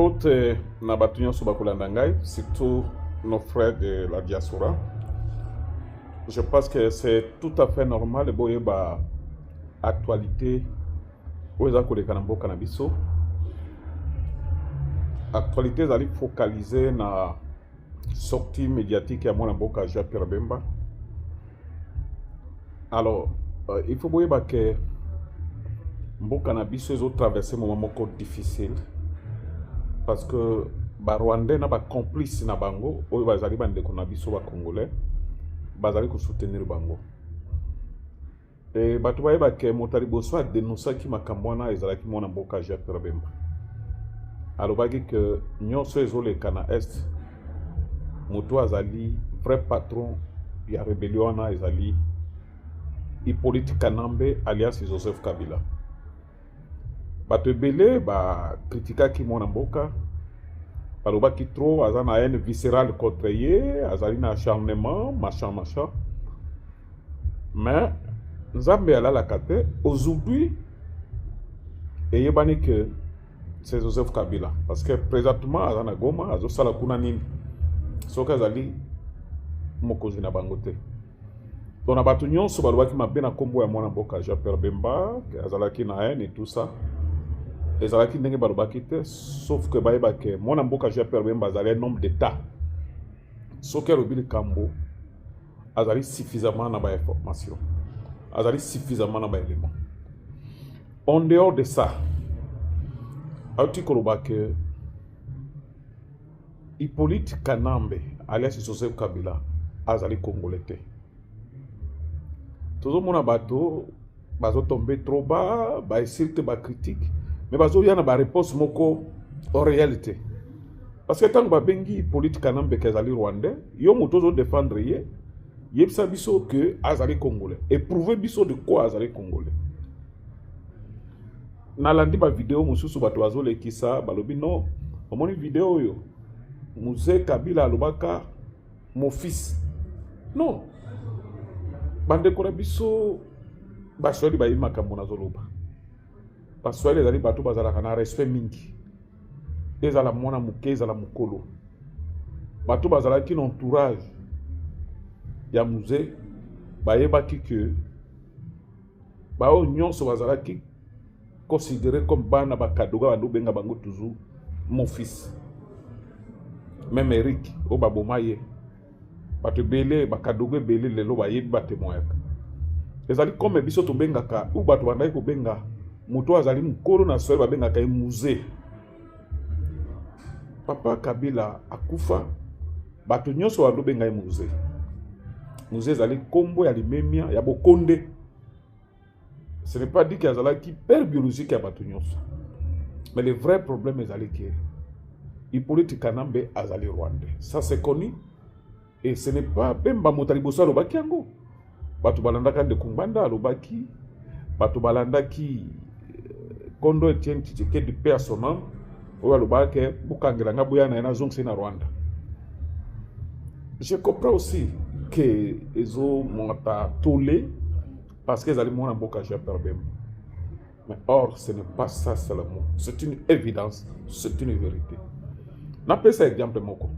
Mbote na batu nyonso bakolanda ngai, surtout nos frères de la diaspora. Je pense que c'est tout à fait normal boye ba actualité oza koleka na mboka na biso. Actualité zali focalisée na sortie médiatique ya mwana mboka Jean-Pierre Bemba. Alors, il faut boye ba que mboka na biso ezo traverser moment moko difficile. Parce que ba Rwandais na ba complice na bango oyo bazali bandeko na biso ba Congolais bazali ko soutenir bango. Et batu bayeba ke motali boso a dénoncé ki makambo wana ezalaki mwana mboka Jean-Pierre Bemba. Alobaki que nyonso ezoleka na est moto azali vrai patron ya rébellion wana ezali Hippolyte Kanambe alias Joseph Kabila. Bato ebele ba kritika ki mwana mboka balobaki trop aza na haine viscérale contre ye, azali na acharnement machin. Mais Nzambe alalaka te. Aujourd'hui eyebani que c'est Joseph Kabila parce que présentement aza na Goma azosala kuna nini soki azali mokonzi na bango te. Donc na bato nyonso balobaki mabe na kombo ya mwana mboka Jean-Pierre Bemba azalaki na haine et tout ça. Ezalaki ndenge balobaki te, sauf que bayeba ke mwana mboka Jean-Pierre Bemba azali un homme d'état. Soki alobi likambo azali suffisamment na ba information, azali suffisamment na ba élément. En dehors de ça, auti koloba ke Hippolyte Kanambe alias Joseph Kabila azali congolais te. Tozomona bato bazotombe trop bas, ba insulte, ba critique. Mais bazo yana ba réponse moko en réalité. Parce que tant que babengi Hippolyte Kanambe kezali rwandais, yo moto zo défendre ye, yebisa biso que azali congolais. Et prouver biso de quoi azali congolais. Nalandi ba vidéo mususu bato bazo lekisa balobi non, omoni vidéo yo. Muse Kabila alobaka mon fils. Non. Bande kora biso basoli ba yima kamona zoloba. Baswahili ezali bato bazalaka na respect mingi. Ezala mwana muke ezala mukolo. Bato bazalaki na entourage ya musée bayebaki que bao nyonso bazalaki considéré comme bana bakadoga bando benga bango toujours mon fils. Même Eric o babomaye bato belé bakadoga belé lelo bayebi batemoyaka. Ezali comme biso to bengaka ou bato bandaki ko benga moto azali mukolo na soeur babengaka ye musée. Papa Kabila akufa bato nyonso bando benga ye musée. Musée ezali kombo ya limemia ya bokonde. Ce n'est pas dit qu'il y a qui père biologique ya bato nyonso. Mais le vrai problème ezali que Hippolyte Kanambe azali rwandais. Ça c'est connu. Et ce n'est pas Bemba motali boso alobaki yango. Bato balandaka de Kumbanda alobaki, bato balandaki Kondo Etienne Tshisekedi de paix à son nom, oyo alobaki bukangela nga boya na zongse na Rwanda. Je comprends aussi que ezo monta tolé parce que ezali mwana mboka Jean-Pierre Bemba. Mais or ce n'est pas ça seulement. C'est une évidence, c'est une vérité. Na pesa exemple moko.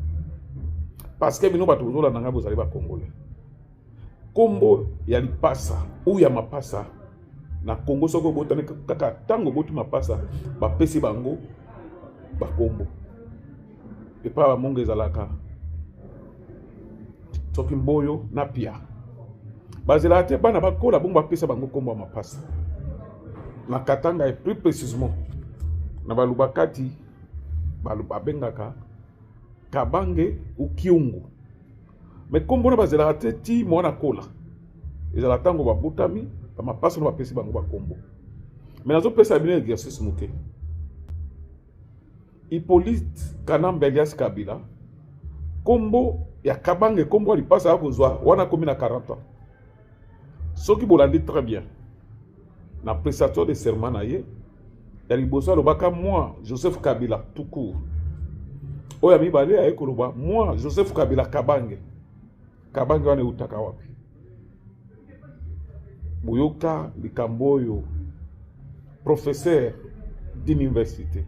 Parce que bino bato zola nanga bozali ba Congolais. Kombo ya lipasa ou ya mapasa na Congo soko botane kaka tango botu mapasa ba pesi bango ba kombo. Et pas ba monga ezalaka. Soki mboyo na pia. Bazela te bana bakola bongo ba pesa bango kombo mapasa. Na Katanga et plus précisément na balubakati balubabengaka Kabange ou Kiungu. Mais kombo na bazela te ti mwana kola. Ezala tango ba botami ba mapasa na ba pesi bango ba kombo. Mais nazo pesa bien exercice muke. Hippolyte Kanambe alias Kabila kombo ya Kabange kombo ali pasa ya kozwa wana komi na 40 ans. Soki bolandi très bien. Na prestateur de serment na ye ya liboso alobaka moi Joseph Kabila tout court. Oya mibale aye koloba moi Joseph Kabila Kabange. Kabange wane utaka wapi? Buyoka likamboyo professeur d'université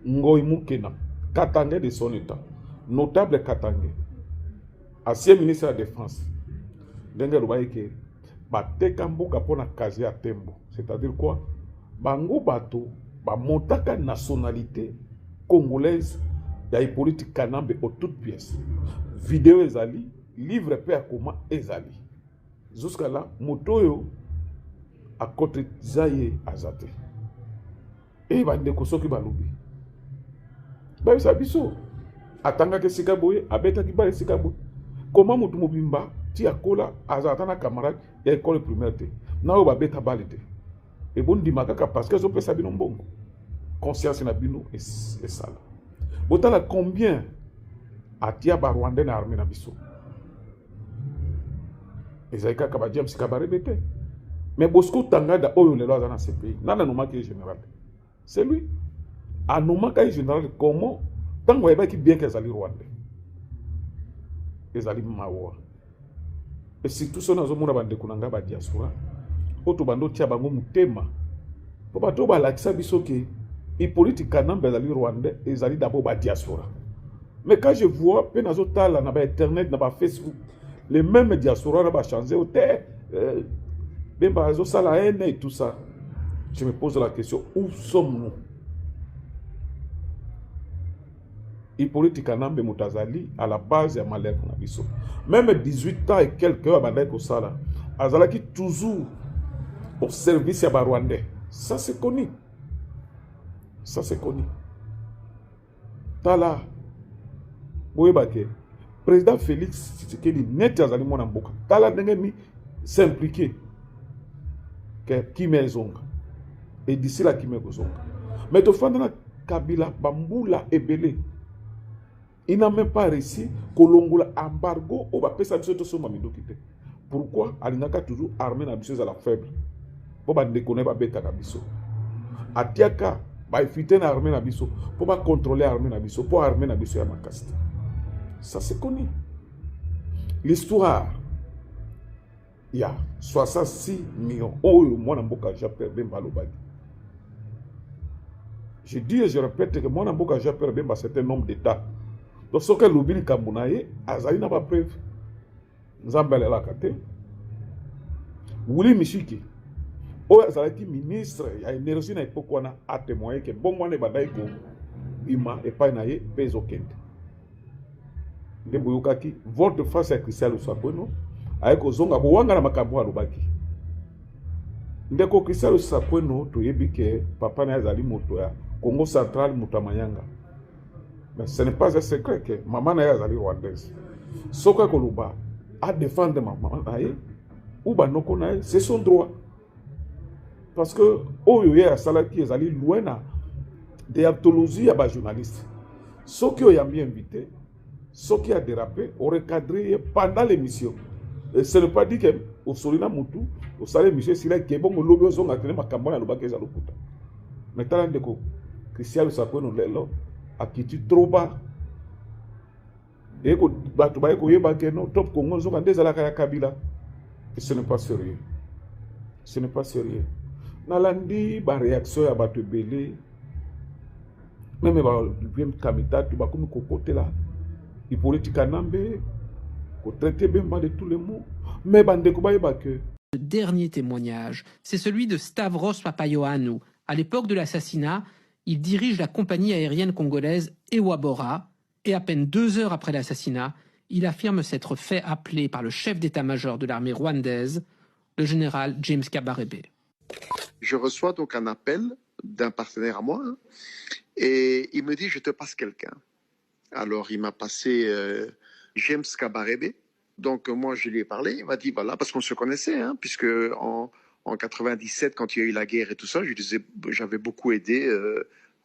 Ngoy Mukena Katangé de son état, notable Katangé, ancien ministre de la Défense, ndenge lobaye ke bateka mboka pona kazi ya tembo, c'est-à-dire quoi? Bango bato bamotaka nationalité congolaise ya Hippolyte Kanambe au toute pièce. Vidéo ezali, livre pe akoma ezali. Jusqu'à là, motoyo a kotiza ye azate. Et bandeko soki balobi. Ba bisa biso atanga ke sika boye abeta ki ba sika boye. Comment mutu mobimba ti akola azata na camarade ya école primaire te. Na o ba beta balite. Et bon dimaka parce que zo pesa bino mbongo. Conscience na bino et sala. Botala combien atia ba Rwandais na armée na biso. Ezaika kaba James Kabarebe te. Mais Bosco Tangada oyo lelo azana ce pays. Nana nomaki général. C'est lui. Anomaka général comment tango yeba ki bien qu'ezali Rwandais. Ezali mawa. Et surtout son azomuna bande kunanga ba diaspora. Oto bando tia bango mutema. Po bato ba lakisa biso ke Hippolyte Kanambe ezali Rwandais ezali d'abord ba diaspora. Mais quand je vois pe nazo tala na ba internet na ba Facebook les mêmes diaspora va changer au terre ben bazo sala haine et tout ça, je me pose la question, où sommes-nous? Hippolyte Kanambe Mutazali à la base ya malek na biso, même 18 ans et quelques heures bandai ko sala azalaki toujours au service ya ba Rwandais. Ça c'est connu, ça c'est connu. Tala boyebake président Félix Tshisekedi net azali mwana mboka tala ndenge mi s'impliquer que Kimé zonga et d'ici là Kimé zonga mais to fanda na Kabila bambula ebele il n'a même pas réussi kolongola embargo au ba pesa biso to soma mindoki te. Pourquoi alingaka toujours armée na biso à la faible po ba ndekone ba beta na biso atiaka ba ifite na armée na biso po ba contrôler armée na biso po armée na biso ya makasi. Ça c'est connu. L'histoire, il y a 66 millions. Oh, moi, Namboka Japper Bemba Lobadi. Je dis et je répète que moi, Namboka Japper Bemba, c'est un homme d'État. Donc, ce que l'oubli Kambunaye, Azali n'a pas preuve. Zambele Lakate. Wuli Mishiki. Oh, Azali ministre, il y a une énergie à l'époque où on a témoigné que bon, moi, ne badaïko, Bima, et pas naïe, Pezo Kente. Votre face à Christian Sakweno avec ozonga boanga na makambo alobaki ndeko Christian Sakweno toyebi ke papa na azali moto ya Congo central moto Mayanga, mais ce n'est pas un secret que maman na azali rwandaise soka koloba a défendre maman na ye ou banoko na ye c'est son droit parce que oyo ya salaki azali loin na déontologie ya ba journaliste soki oyambi invité. Ce qui a dérapé, on recadré pendant l'émission. Et ce n'est pas dit que au Solina Moutou, au salaire monsieur Sila Kebon, au lobby, on a tenu ma campagne à l'Obaka et à l'Okuta. Mais tant que Christian Sakweno lelo, a quitté trop bas. Et que Batoubaye Koyebakeno, top Congo, on a des alaka Kabila. Et ce n'est pas sérieux. Ce n'est pas sérieux. Nalandi, ba réaction à Batubele, même le Kamita, tu vas comme côté là. Hippolyte Kanambe, qu'on traite bien de tous les mots, mais bande que. Le dernier témoignage, c'est celui de Stavros Papaioannou. À l'époque de l'assassinat, il dirige la compagnie aérienne congolaise Ewabora, et à peine 2 heures après l'assassinat, il affirme s'être fait appeler par le chef d'état-major de l'armée rwandaise, le général James Kabarebe. Je reçois donc un appel d'un partenaire à moi, hein, et il me dit « je te passe quelqu'un ». Alors, il m'a passé James Kabarebe. Donc, moi, je lui ai parlé. Il m'a dit, voilà, parce qu'on se connaissait, hein, puisque en 97, quand il y a eu la guerre et tout ça, j'avais beaucoup aidé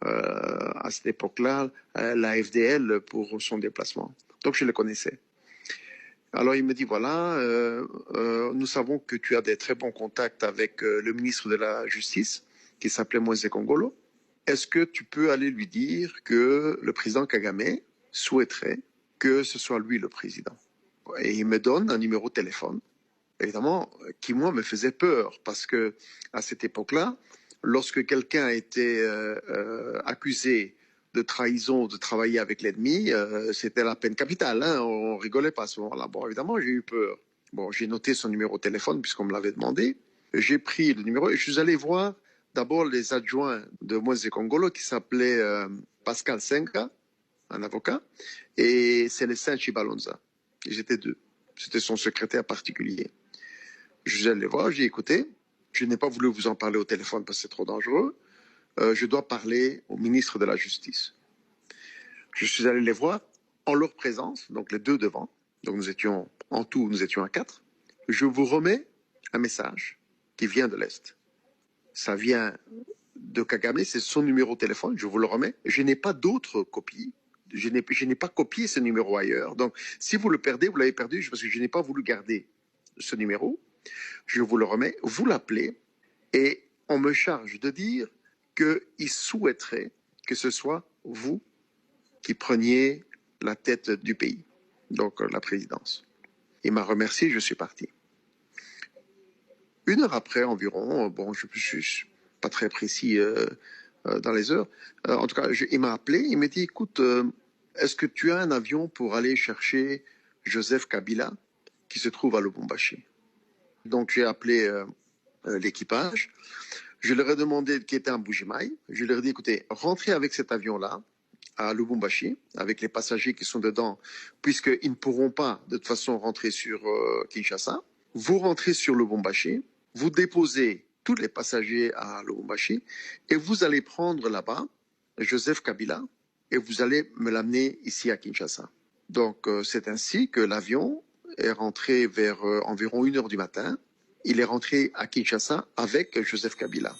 à cette époque-là la FDL pour son déplacement. Donc, je le connaissais. Alors, il me dit, voilà, nous savons que tu as des très bons contacts avec le ministre de la Justice, qui s'appelait Moïse Kongolo. Est-ce que tu peux aller lui dire que le président Kagame souhaiterait que ce soit lui le président? Et il me donne un numéro de téléphone, évidemment, qui moi me faisait peur, parce que à cette époque-là, lorsque quelqu'un était accusé de trahison, de travailler avec l'ennemi, c'était la peine capitale. Hein, on rigolait pas à ce moment-là. Bon, évidemment, j'ai eu peur. Bon, j'ai noté son numéro de téléphone puisqu'on me l'avait demandé. J'ai pris le numéro et je suis allé voir d'abord les adjoints de Moïse Kongolo qui s'appelaient Pascal Senga, un avocat, et Célestin Chibalonza. J'étais deux. C'était son secrétaire particulier. Je suis allé les voir, j'ai écouté. Je n'ai pas voulu vous en parler au téléphone parce que c'est trop dangereux. Je dois parler au ministre de la Justice. Je suis allé les voir en leur présence, donc les deux devant. Donc nous étions à 4. Je vous remets un message qui vient de l'Est. Ça vient de Kagame, c'est son numéro de téléphone, je vous le remets. Je n'ai pas d'autres copies. Je n'ai pas copié ce numéro ailleurs. Donc, si vous le perdez, vous l'avez perdu parce que je n'ai pas voulu garder ce numéro. Je vous le remets, vous l'appelez et on me charge de dire qu'il souhaiterait que ce soit vous qui preniez la tête du pays, donc la présidence. Il m'a remercié, je suis parti. 1 heure après environ, bon, je ne suis pas très précis dans les heures, en tout cas, il m'a appelé, il m'a dit, écoute, est-ce que tu as un avion pour aller chercher Joseph Kabila qui se trouve à Lubumbashi? Donc j'ai appelé l'équipage, je leur ai demandé qui était en Bujimaï, je leur ai dit, écoutez, rentrez avec cet avion-là à Lubumbashi, avec les passagers qui sont dedans, puisqu'ils ne pourront pas de toute façon rentrer sur Kinshasa. Vous rentrez sur Lubumbashi, vous déposez tous les passagers à Lubumbashi et vous allez prendre là-bas Joseph Kabila et vous allez me l'amener ici à Kinshasa. Donc c'est ainsi que l'avion est rentré vers environ 1 heure du matin. Il est rentré à Kinshasa avec Joseph Kabila.